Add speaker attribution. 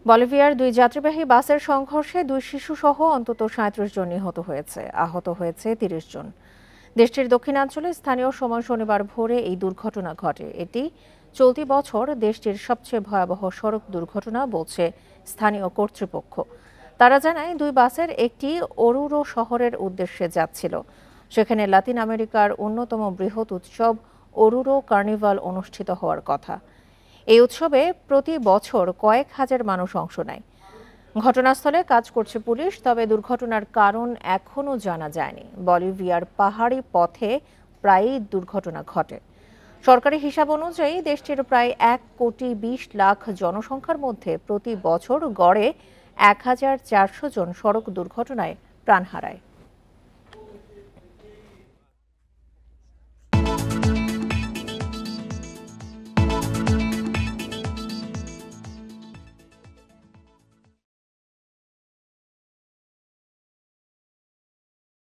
Speaker 1: বলিভিয়ার দুই যাত্রীবাহী বাসের সংঘর্ষে দুই শিশুসহ অন্তত ৩৭ জন নিহত হয়েছে, আহত হয়েছে ৩০ জন। দেশটির দক্ষিণাঞ্চলে স্থানীয় সময় শনিবার ভোরে এই দুর্ঘটনা ঘটে। এটি চলতি বছর দেশটির সবচেয়ে ভয়াবহ সড়ক দুর্ঘটনা বলছে স্থানীয় কর্তৃপক্ষ। তারা জানায়, দুই বাসের একটি ওরুরো শহরের উদ্দেশ্যে যাচ্ছিল। সেখানে লাতিন আমেরিকার অন্যতম বৃহৎ উৎসব ওরুরো কার্নিভাল অনুষ্ঠিত হওয়ার কথা। এই উৎসবে প্রতি বছর কয়েক হাজার মানুষ অংশ নেয়। ঘটনাস্থলে কাজ করছে পুলিশ, তবে দুর্ঘটনার কারণ এখনও জানা যায়নি। বলিভিয়ার পাহাড়ি পথে প্রায়ই দুর্ঘটনা ঘটে। সরকারি হিসাব অনুযায়ী দেশটির প্রায় ১,২০,০০,০০০ জনসংখ্যার মধ্যে প্রতি বছর গড়ে ১,৪০০ জন সড়ক দুর্ঘটনায় প্রাণ হারায়।